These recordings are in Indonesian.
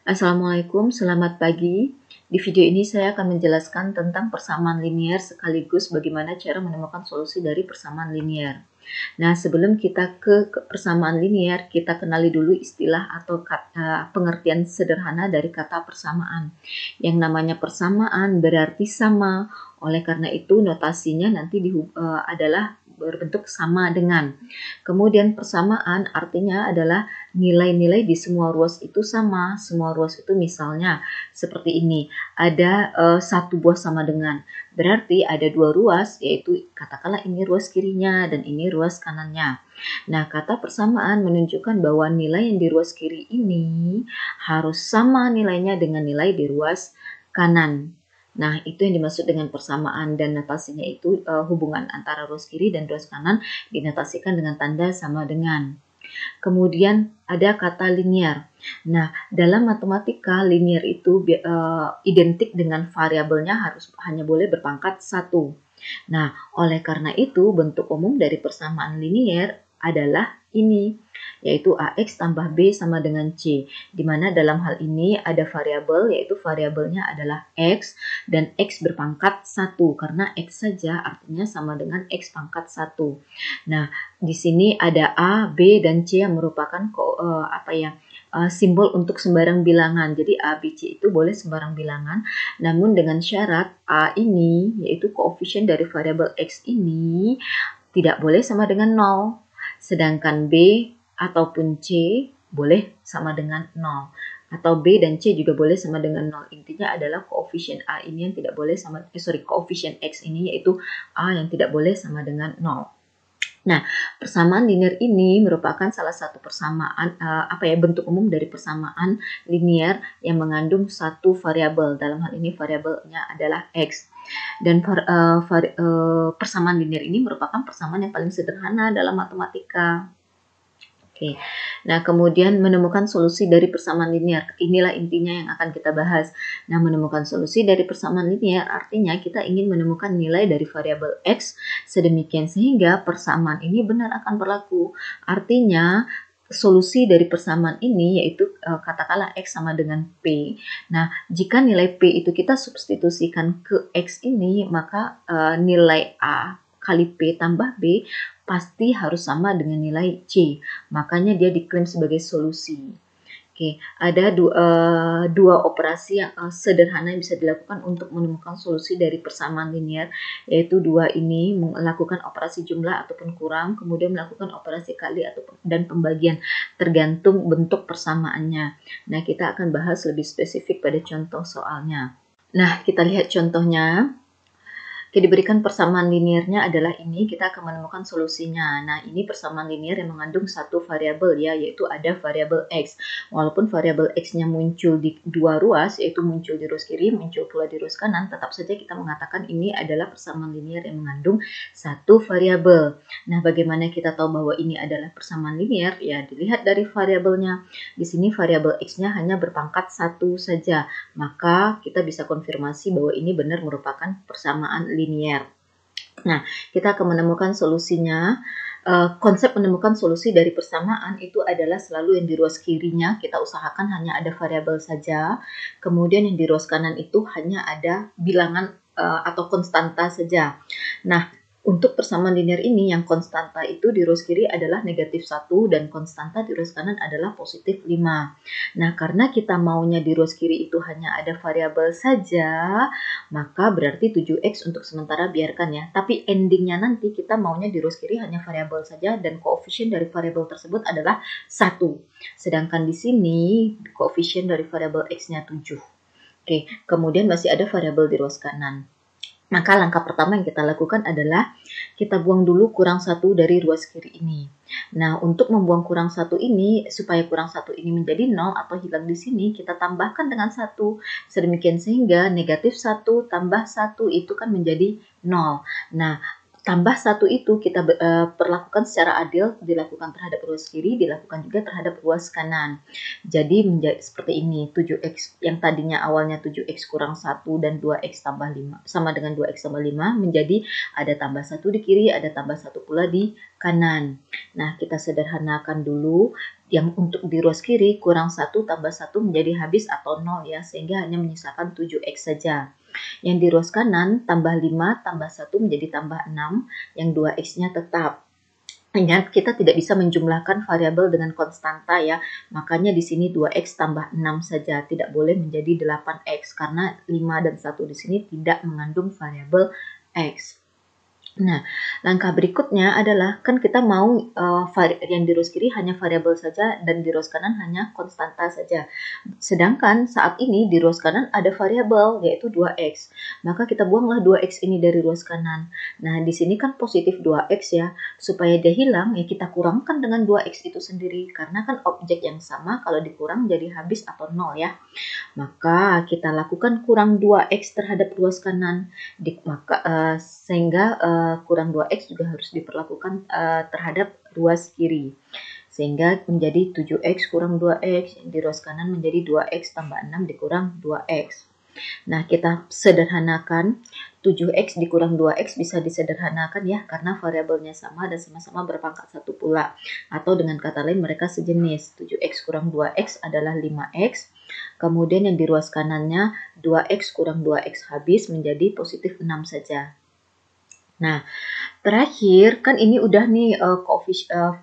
Assalamualaikum, selamat pagi. Di video ini saya akan menjelaskan tentang persamaan linier sekaligus bagaimana cara menemukan solusi dari persamaan linier. Nah, sebelum kita ke persamaan linier, kita kenali dulu istilah atau pengertian sederhana dari kata persamaan. Yang namanya persamaan berarti sama. Oleh karena itu, notasinya nanti adalah berbentuk sama dengan. Kemudian persamaan artinya adalah nilai-nilai di semua ruas itu sama. Semua ruas itu misalnya seperti ini. Ada satu buah sama dengan. Berarti ada dua ruas, yaitu katakanlah ini ruas kirinya dan ini ruas kanannya. Nah, kata persamaan menunjukkan bahwa nilai yang di ruas kiri ini harus sama nilainya dengan nilai di ruas kanan. Nah, itu yang dimaksud dengan persamaan, dan notasinya itu hubungan antara ruas kiri dan ruas kanan dinotasikan dengan tanda sama dengan. Kemudian ada kata linier. Nah, dalam matematika linier itu identik dengan variabelnya hanya boleh berpangkat 1. Nah, oleh karena itu bentuk umum dari persamaan linier adalah ini, yaitu AX tambah B sama dengan C, di mana dalam hal ini ada variabel, yaitu variabelnya adalah X, dan X berpangkat 1, karena X saja artinya sama dengan X pangkat 1. Nah, di sini ada A, B, dan C yang merupakan simbol untuk sembarang bilangan. Jadi A, B, C itu boleh sembarang bilangan, namun dengan syarat A ini, yaitu koefisien dari variabel X ini, tidak boleh sama dengan 0. Sedangkan B ataupun C boleh sama dengan 0. Atau B dan C juga boleh sama dengan 0. Intinya adalah koefisien A ini yang tidak boleh koefisien X ini, yaitu A yang tidak boleh sama dengan 0. Nah, persamaan linier ini merupakan salah satu persamaan bentuk umum dari persamaan linier yang mengandung satu variabel. Dalam hal ini variabelnya adalah X. Dan persamaan linier ini merupakan persamaan yang paling sederhana dalam matematika. Oke. Nah, kemudian menemukan solusi dari persamaan linier. Inilah intinya yang akan kita bahas. Nah, menemukan solusi dari persamaan linier artinya kita ingin menemukan nilai dari variabel X sedemikian sehingga persamaan ini benar akan berlaku. Artinya, solusi dari persamaan ini yaitu katakanlah X sama dengan P. Nah, jika nilai P itu kita substitusikan ke X ini, maka nilai A kali P tambah B pasti harus sama dengan nilai C. Makanya dia diklaim sebagai solusi. Oke, ada dua operasi yang sederhana yang bisa dilakukan untuk menemukan solusi dari persamaan linier, yaitu dua ini melakukan operasi jumlah ataupun kurang, kemudian melakukan operasi kali dan pembagian, tergantung bentuk persamaannya. Nah, kita akan bahas lebih spesifik pada contoh soalnya. Nah, kita lihat contohnya. Oke, diberikan persamaan liniernya adalah ini, kita akan menemukan solusinya. Nah, ini persamaan linier yang mengandung satu variabel ya, yaitu ada variabel X. Walaupun variabel X-nya muncul di dua ruas, yaitu muncul di ruas kiri, muncul pula di ruas kanan, tetap saja kita mengatakan ini adalah persamaan linier yang mengandung satu variabel. Nah, bagaimana kita tahu bahwa ini adalah persamaan linier? Ya, dilihat dari variabelnya. Di sini variabel X-nya hanya berpangkat 1 saja. Maka kita bisa konfirmasi bahwa ini benar merupakan persamaan linier. Nah, kita akan menemukan solusinya. Konsep menemukan solusi dari persamaan itu adalah selalu yang di ruas kirinya kita usahakan hanya ada variabel saja. Kemudian yang di ruas kanan itu hanya ada bilangan atau konstanta saja. Nah, untuk persamaan linier ini yang konstanta itu di ruas kiri adalah negatif 1 dan konstanta di ruas kanan adalah positif 5. Nah, karena kita maunya di ruas kiri itu hanya ada variabel saja, maka berarti 7X untuk sementara biarkan ya. Tapi endingnya nanti kita maunya di ruas kiri hanya variabel saja dan koefisien dari variabel tersebut adalah 1. Sedangkan di sini koefisien dari variabel X-nya 7. Oke, kemudian masih ada variabel di ruas kanan. Maka langkah pertama yang kita lakukan adalah kita buang dulu kurang 1 dari ruas kiri ini. Nah, untuk membuang kurang 1 ini, supaya kurang 1 ini menjadi 0 atau hilang di sini, kita tambahkan dengan 1. Sedemikian sehingga negatif 1 tambah 1 itu kan menjadi 0. Nah, tambah 1 itu kita perlakukan secara adil, dilakukan terhadap ruas kiri, dilakukan juga terhadap ruas kanan. Jadi seperti ini, 7x yang tadinya awalnya 7x kurang 1 dan 2x tambah 5 sama dengan 2x tambah 5 menjadi ada tambah 1 di kiri, ada tambah 1 pula di kanan. Nah, kita sederhanakan dulu. Yang untuk di ruas kiri kurang 1 tambah 1 menjadi habis atau 0 ya, sehingga hanya menyisakan 7x saja. Yang di ruas kanan tambah 5 tambah 1 menjadi tambah 6, yang 2x-nya tetap. Ingat, kita tidak bisa menjumlahkan variabel dengan konstanta ya. Makanya di sini 2x tambah 6 saja, tidak boleh menjadi 8x karena 5 dan 1 di sini tidak mengandung variabel x. Nah, langkah berikutnya adalah kan kita mau yang di ruas kiri hanya variabel saja dan di ruas kanan hanya konstanta saja. Sedangkan saat ini di ruas kanan ada variabel yaitu 2x. Maka kita buanglah 2x ini dari ruas kanan. Nah, di sini kan positif 2x ya. Supaya dia hilang ya kita kurangkan dengan 2x itu sendiri. Karena kan objek yang sama kalau dikurang jadi habis atau 0 ya. Maka kita lakukan kurang 2x terhadap ruas kanan. Sehingga kurang 2x juga harus diperlakukan terhadap ruas kiri. Sehingga menjadi 7x kurang 2x, di ruas kanan menjadi 2x tambah 6 dikurang 2x. Nah, kita sederhanakan 7x dikurang 2x bisa disederhanakan ya, karena variabelnya sama dan sama-sama berpangkat 1 pula. Atau dengan kata lain mereka sejenis, 7x kurang 2x adalah 5x. Kemudian yang di ruas kanannya 2x kurang 2x habis menjadi positif 6 saja. Nah, terakhir kan ini udah nih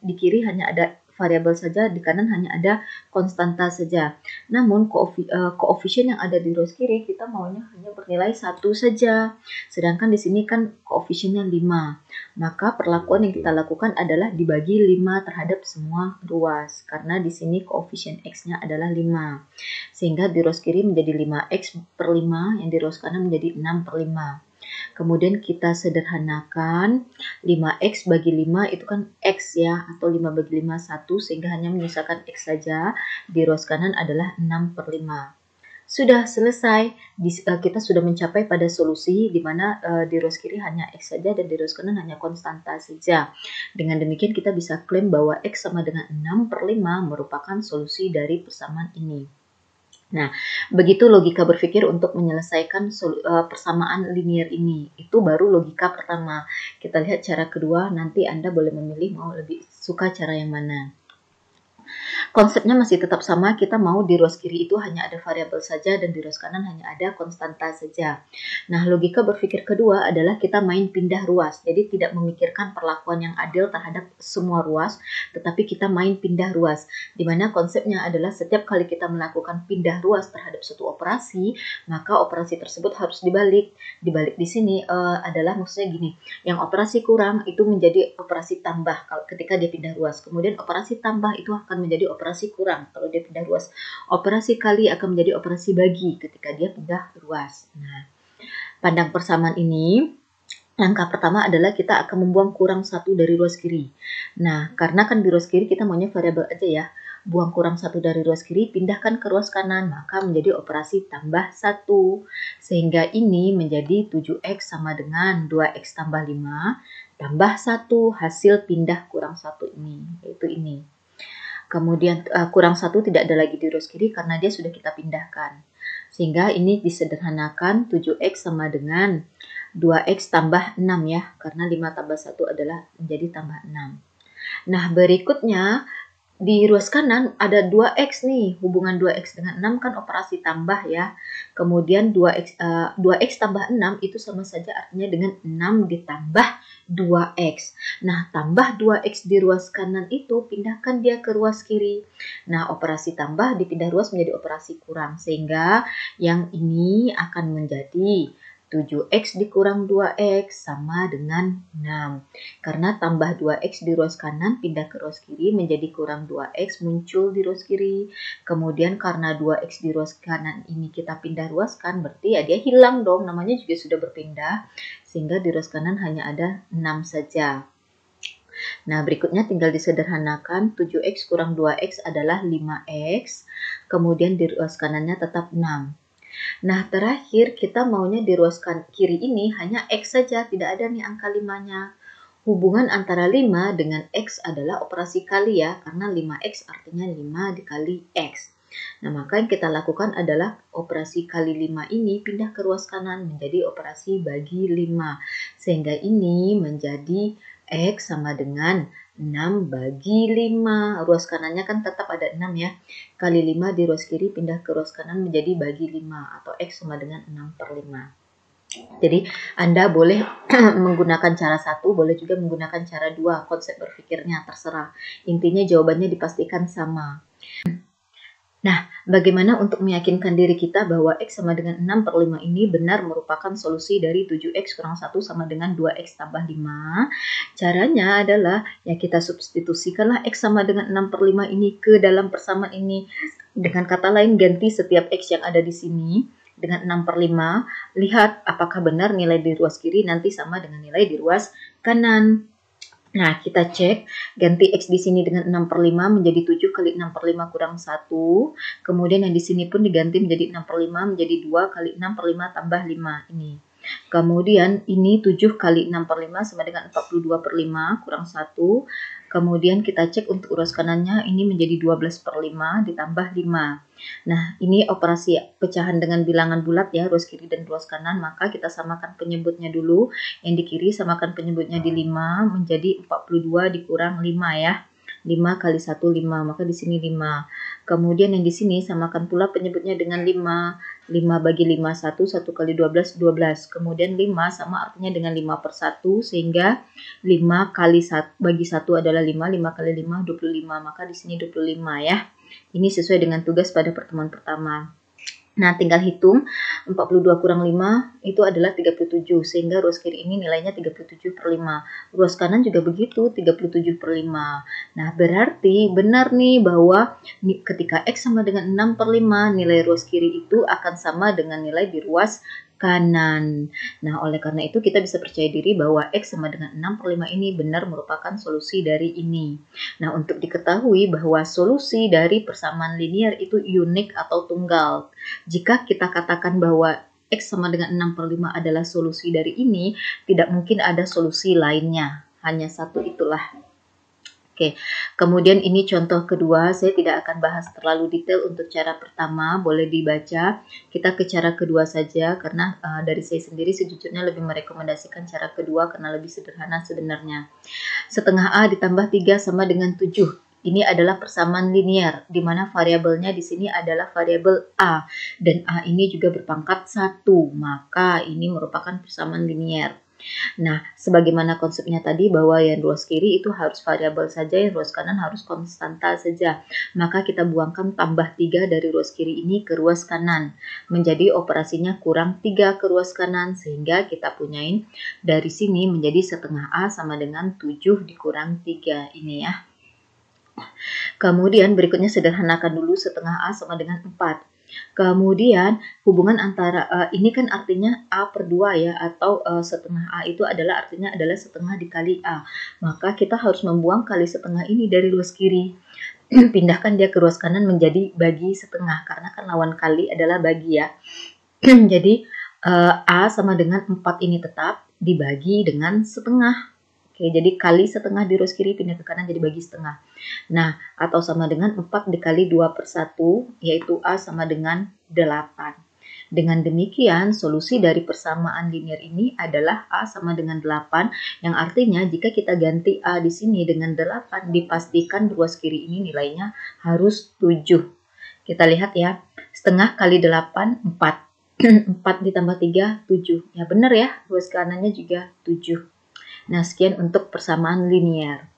di kiri hanya ada variabel saja, di kanan hanya ada konstanta saja. Namun koefisien yang ada di ruas kiri kita maunya hanya bernilai 1 saja. Sedangkan di sini kan koefisiennya 5. Maka perlakuan yang kita lakukan adalah dibagi 5 terhadap semua ruas. Karena di sini koefisien x-nya adalah 5. Sehingga di ruas kiri menjadi 5x per 5, yang di ruas kanan menjadi 6 per 5. Kemudian kita sederhanakan 5x bagi 5 itu kan x ya, atau 5 bagi 5 1, sehingga hanya menyisakan x saja. Di ruas kanan adalah 6 per 5. Sudah selesai, kita sudah mencapai pada solusi di mana di ruas kiri hanya x saja dan di ruas kanan hanya konstanta saja. Dengan demikian kita bisa klaim bahwa x sama dengan 6 per 5 merupakan solusi dari persamaan ini. Nah, begitu logika berpikir untuk menyelesaikan persamaan linear ini. Itu baru logika pertama. Kita lihat cara kedua, nanti Anda boleh memilih mau lebih suka cara yang mana. Konsepnya masih tetap sama, kita mau di ruas kiri itu hanya ada variabel saja dan di ruas kanan hanya ada konstanta saja. Nah, logika berpikir kedua adalah kita main pindah ruas. Jadi tidak memikirkan perlakuan yang adil terhadap semua ruas, tetapi kita main pindah ruas. Dimana konsepnya adalah setiap kali kita melakukan pindah ruas terhadap suatu operasi, maka operasi tersebut harus dibalik. Dibalik di sini adalah maksudnya gini, yang operasi kurang itu menjadi operasi tambah kalau ketika dia pindah ruas. Kemudian operasi tambah itu akan menjadi operasi kurang kalau dia pindah ruas. Operasi kali akan menjadi operasi bagi ketika dia pindah ruas. Nah, pandang persamaan ini, langkah pertama adalah kita akan membuang kurang 1 dari ruas kiri. Nah, karena kan di ruas kiri kita maunya variabel aja ya. Buang kurang 1 dari ruas kiri, pindahkan ke ruas kanan, maka menjadi operasi tambah 1. Sehingga ini menjadi 7x sama dengan 2x tambah 5 tambah 1, hasil pindah kurang 1 ini, yaitu ini. Kemudian kurang 1 tidak ada lagi di ruas kiri karena dia sudah kita pindahkan. Sehingga ini disederhanakan 7x sama dengan 2x tambah 6 ya. Karena 5 tambah 1 adalah menjadi tambah 6. Nah, berikutnya di ruas kanan ada 2x nih. Hubungan 2x dengan 6 kan operasi tambah ya. Kemudian 2x tambah 6 itu sama saja artinya dengan 6 ditambah 2x. Nah, tambah 2x di ruas kanan itu pindahkan dia ke ruas kiri. Nah, operasi tambah dipindah ruas menjadi operasi kurang. Sehingga yang ini akan menjadi 7x dikurang 2x sama dengan 6. Karena tambah 2x di ruas kanan pindah ke ruas kiri menjadi kurang 2x muncul di ruas kiri. Kemudian karena 2x di ruas kanan ini kita pindah ruaskan, berarti ya dia hilang dong, namanya juga sudah berpindah. Sehingga di ruas kanan hanya ada 6 saja. Nah, berikutnya tinggal disederhanakan, 7x kurang 2x adalah 5x. Kemudian di ruas kanannya tetap 6. Nah, terakhir kita maunya di ruas kiri ini hanya X saja, tidak ada nih angka 5-nya. Hubungan antara 5 dengan X adalah operasi kali ya, karena 5X artinya 5 dikali X. Nah, maka yang kita lakukan adalah operasi kali 5 ini pindah ke ruas kanan menjadi operasi bagi 5. Sehingga ini menjadi X sama dengan 6 bagi 5. Ruas kanannya kan tetap ada 6 ya. Kali 5 di ruas kiri pindah ke ruas kanan menjadi bagi 5 atau X sama dengan 6/5. Jadi Anda boleh menggunakan cara satu, boleh juga menggunakan cara dua. Konsep berpikirnya terserah. Intinya jawabannya dipastikan sama. Nah, bagaimana untuk meyakinkan diri kita bahwa X sama dengan 6/5 ini benar merupakan solusi dari 7X kurang 1 sama dengan 2X tambah 5? Caranya adalah ya kita substitusikanlah X sama dengan 6/5 ini ke dalam persamaan ini. Dengan kata lain, ganti setiap X yang ada di sini dengan 6/5, lihat apakah benar nilai di ruas kiri nanti sama dengan nilai di ruas kanan. Nah, kita cek, ganti X di sini dengan 6/5 menjadi 7 kali 6/5 kurang 1. Kemudian yang di sini pun diganti menjadi 6/5 menjadi 2 kali 6/5 tambah 5 ini. Kemudian ini 7 kali 6/5 sama dengan 42/5 kurang 1. Kemudian kita cek untuk ruas kanannya ini menjadi 12/5 ditambah 5. Nah, ini operasi pecahan dengan bilangan bulat ya, ruas kiri dan ruas kanan. Maka kita samakan penyebutnya dulu. Yang di kiri samakan penyebutnya di 5 menjadi 42 dikurang 5 ya. 5 kali 1, 5. Maka di sini 5. Kemudian yang di sini samakan pula penyebutnya dengan 5. 5 bagi 5, 1. 1 kali 12, 12. Kemudian 5 sama artinya dengan 5/1. Sehingga 5 kali 1 bagi 1 adalah 5. 5 kali 5, 25. Maka di sini 25 ya. Ini sesuai dengan tugas pada pertemuan pertama. Nah, tinggal hitung 42 kurang 5 itu adalah 37. Sehingga ruas kiri ini nilainya 37/5. Ruas kanan juga begitu, 37/5. Nah, berarti benar nih bahwa ketika X sama dengan 6/5, nilai ruas kiri itu akan sama dengan nilai di ruas kanan. Nah, oleh karena itu kita bisa percaya diri bahwa X sama dengan 6/5 ini benar merupakan solusi dari ini. Nah, untuk diketahui bahwa solusi dari persamaan linear itu unik atau tunggal. Jika kita katakan bahwa X sama dengan 6/5 adalah solusi dari ini, tidak mungkin ada solusi lainnya. Hanya satu itulah. Oke, kemudian ini contoh kedua, saya tidak akan bahas terlalu detail untuk cara pertama, boleh dibaca. Kita ke cara kedua saja, karena dari saya sendiri sejujurnya lebih merekomendasikan cara kedua karena lebih sederhana sebenarnya. Setengah A ditambah 3 sama dengan 7. Ini adalah persamaan linear, di mana variabelnya di sini adalah variabel A, dan A ini juga berpangkat 1, maka ini merupakan persamaan linear. Nah, sebagaimana konsepnya tadi bahwa yang ruas kiri itu harus variabel saja, yang ruas kanan harus konstanta saja. Maka kita buangkan tambah 3 dari ruas kiri ini ke ruas kanan. Menjadi operasinya kurang 3 ke ruas kanan, sehingga kita punyain dari sini menjadi setengah A sama dengan 7 dikurang 3 ini ya. Kemudian berikutnya sederhanakan dulu setengah A sama dengan 4. Kemudian hubungan antara ini kan artinya A/2 ya, atau setengah A itu adalah artinya adalah setengah dikali A. Maka kita harus membuang kali setengah ini dari ruas kiri. Pindahkan dia ke ruas kanan menjadi bagi setengah, karena kan lawan kali adalah bagi ya. Jadi A sama dengan 4 ini tetap dibagi dengan setengah. Oke, jadi kali setengah di ruas kiri pindah ke kanan jadi bagi setengah. Nah, atau sama dengan 4 dikali 2/1, yaitu A sama dengan 8. Dengan demikian, solusi dari persamaan linear ini adalah A sama dengan 8, yang artinya jika kita ganti A di sini dengan 8, dipastikan ruas kiri ini nilainya harus 7. Kita lihat ya, setengah kali 8, 4. 4 ditambah 3, 7. Ya benar ya, ruas kanannya juga 7. Nah, sekian untuk persamaan linear.